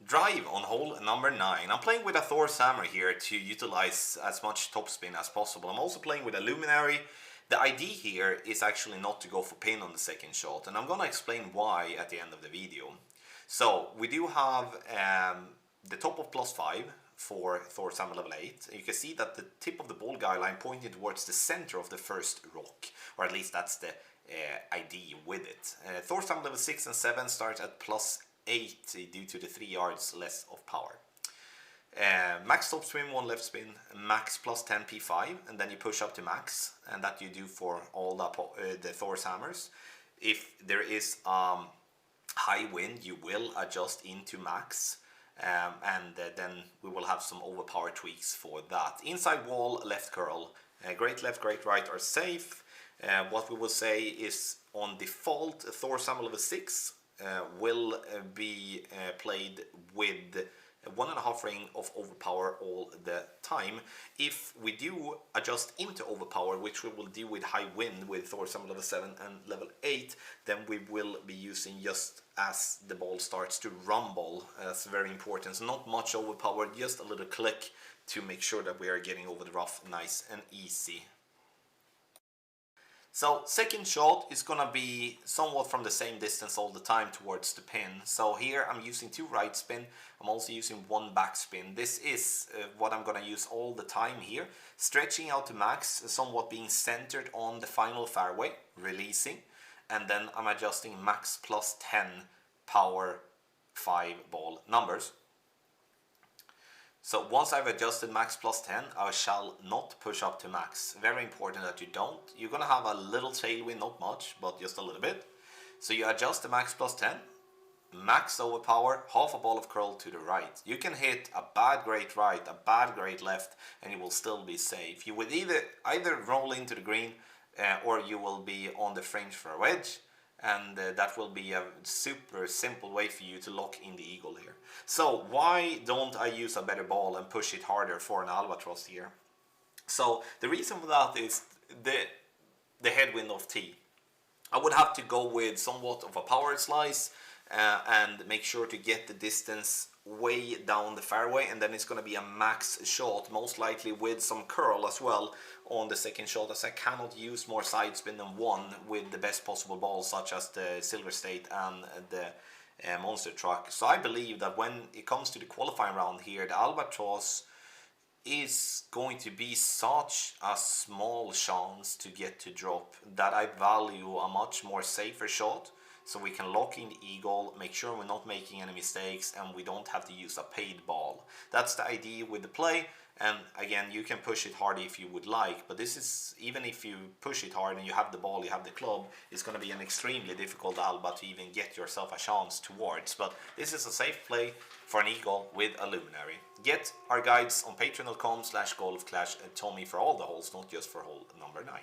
drive on hole number 9. I'm playing with a Thor's hammer here to utilize as much topspin as possible. I'm also playing with a luminary. The idea here is actually not to go for pin on the second shot, and I'm gonna explain why at the end of the video. So we do have the top of +5 for Thor's hammer level 8. You can see that the tip of the ball guide line pointing towards the center of the first rock, or at least that's the idea with it. Thor's hammer level 6 and 7 starts at +8 due to the 3 yards less of power. Max top spin, 1 left spin, max +10 P5, and then you push up to max, and that you do for all the Thor's hammers. If there is high wind, you will adjust into max, and then we will have some overpower tweaks for that. Inside wall, left curl, great left, great right are safe. What we will say is on default, Thor's hammer level 6 will be played with 1.5 ring of overpower all the time. If we do adjust into overpower, which we will do with high wind with Thor's hammer level 7 and level 8, then we will be using just as the ball starts to rumble. That's very important. So not much overpower, just a little click to make sure that we are getting over the rough nice and easy. So second shot is gonna be somewhat from the same distance all the time towards the pin. So here I'm using 2 right spin, I'm also using 1 back spin. This is what I'm gonna use all the time here. Stretching out to max, somewhat being centered on the final fairway, releasing. And then I'm adjusting max +10 power 5 ball numbers. So once I've adjusted max +10, I shall not push up to max. Very important that you don't. You're gonna have a little tailwind, not much, but just a little bit. So you adjust the max +10, max overpower, half a ball of curl to the right. You can hit a bad great right, a bad great left, and you will still be safe. You would either roll into the green or you will be on the fringe for a wedge. And that will be a super simple way for you to lock in the eagle here. So why don't I use a better ball and push it harder for an albatross here? So the reason for that is the headwind of tee. I would have to go with somewhat of a power slice and make sure to get the distance way down the fairway, and then it's going to be a max shot, most likely with some curl as well on the second shot, as I cannot use more side spin than 1 with the best possible balls such as the Silver State and the Monster Truck. So I believe that when it comes to the qualifying round here, the albatross is going to be such a small chance to get to drop that I value a much more safer shot. So we can lock in the eagle, make sure we're not making any mistakes, and we don't have to use a paid ball. That's the idea with the play, and again, you can push it hard if you would like, but this is, even if you push it hard and you have the ball, you have the club, it's going to be an extremely difficult alba to even get yourself a chance towards. But this is a safe play for an eagle with a luminary. Get our guides on patreon.com/golfclash Tommy for all the holes, not just for hole number 9.